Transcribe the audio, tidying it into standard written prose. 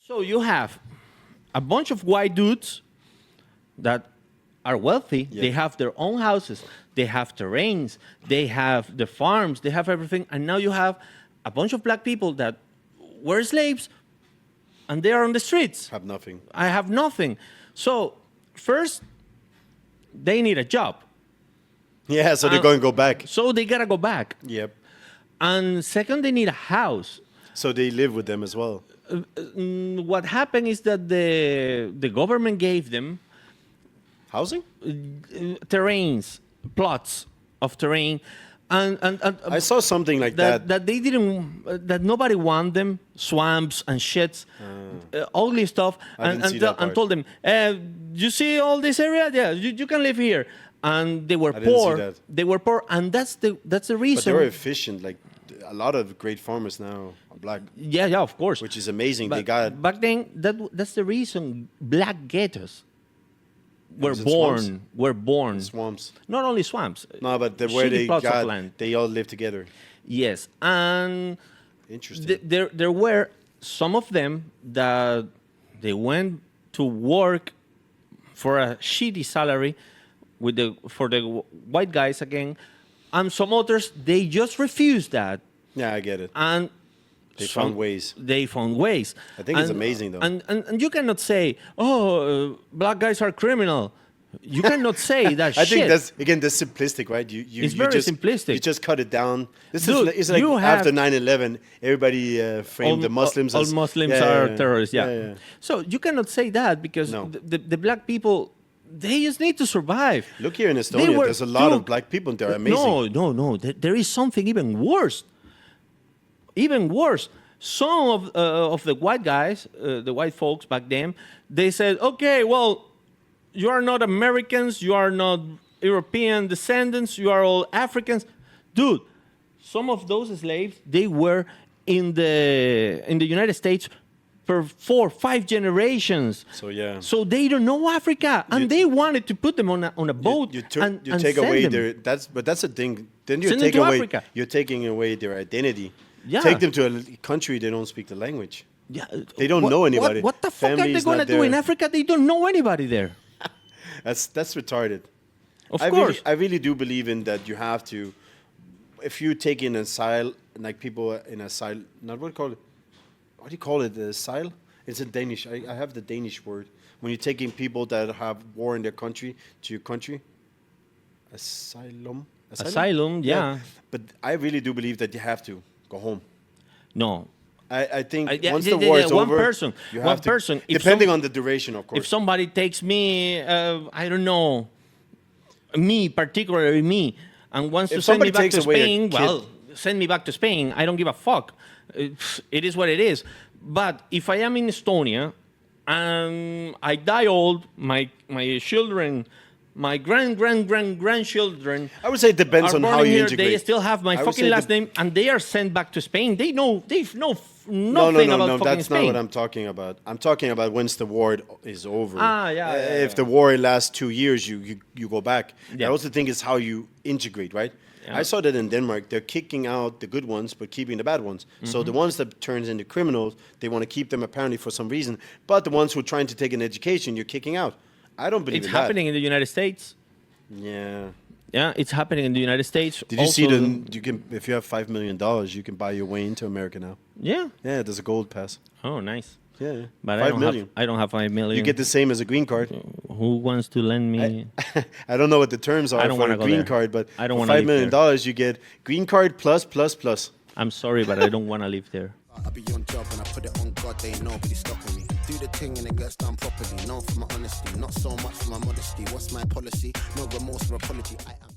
So you have a bunch of white dudes that are wealthy. Yeah. They have their own houses. They have terrains. They have the farms. They have everything. And now you have a bunch of black people that were slaves, and they are on the streets. Have nothing. I have nothing. So first, they need a job. Yeah, so they're going to go back. So they gotta go back. Yep. And second, they need a house. So they live with them as well. What happened is that the government gave them Housing? terrains, plots of terrain, and I saw something like that. that they didn't, that nobody want them, swamps and shits, ugly stuff, didn't see that and part. told them, you see all this area? Yeah, you can live here. And they were I didn't see poor. that. They were poor, and that's the But reason. they were efficient. Like a lot of great farmers now are black, Yeah, of course. which is amazing. But They got back then, that's the reason black ghettos were was in born. swamps? Were born. swamps. Not only swamps. No, but where shitty they plots of got, land. they all live together. Yes, and Interesting. there were some of them that they went to work for a shitty salary for the white guys again, and some others they just refused that, Yeah, I get it. and They found ways. They found ways. I think it's amazing, though. And you cannot say, oh, black guys are criminal. You cannot say that I shit. think that's simplistic, right? It's very just, simplistic. You just cut it down. Dude, It's like you have- after 9/11, everybody framed the Muslims all as Muslims Yeah, are yeah, terrorists. Yeah. yeah. So you cannot say that because No. the black people, they just need to survive. Look here in Estonia, were- there's a lot dude, of black people. They're amazing. No. There is something even worse. Even worse. Some of the white guys, the white folks back then, they said, okay, well, you are not Americans, you are not European descendants, you are all Africans. Dude, some of those slaves, they were in the United States for 4 or 5 generations. So, yeah. So they don't know Africa, and they wanted to put them on a boat You and take send away them. their that's the thing. Then Send them to Africa. you're taking away their identity. Yeah. Take them to a country they don't speak the language. Yeah, They don't know anybody. What the fuck are they Family's going to not do in there. Africa? They don't know anybody there. That's retarded. Of I course. I really do believe in that. You have to, if you take in asylum, like people in asylum, not what do you call it? What do you call it? Asylum? It's a Danish. I have the Danish word. When you're taking people that have war in their country to your country. Asylum. Asylum, yeah. But I really do believe that you have to go home. No. I think Yeah, once yeah, the war yeah, is one over, person, you one have to, person. If depending some- on the duration, of course. If somebody takes me, I don't know, me, particularly me, and wants If to send me somebody back takes to away a Spain, kid- well, send me back to Spain. I don't give a fuck. It is what it is. But if I am in Estonia and I die old, my children, my grandchildren, I would say it depends are on born how in you here, integrate. they still have my I would fucking say last name, and they are sent back to Spain. They know nothing about fucking that's Spain. not what I'm talking about. I'm talking about once the war is over. Yeah. If the war lasts 2 years, you go back. Yeah. I also think it's how you integrate, right? Yeah. I saw that in Denmark. They're kicking out the good ones, but keeping the bad ones. So Mm-hmm. the ones that turns into criminals, they want to keep them apparently for some reason. But the ones who are trying to take an education, you're kicking out. I don't believe It's in that. happening in the United States. Yeah. Yeah, it's happening in the United States. Did you see Also, you can if you have $5 million, you can buy your way into America now. Yeah. Yeah, there's a gold pass. Oh, nice. Yeah. But 5 million. I don't have 5 million. You get the same as a green card. Who wants to lend me? I don't know what the terms I are don't for wanna a go green there. card, but I don't for wanna $5 live million, you get green card plus. I'm sorry, but I don't want to live there. I be on job and I put it on God, they ain't nobody stopping me. Do the thing and it gets done properly. Known for my honesty, not so much for my modesty. What's my policy? No remorse or apology. I am.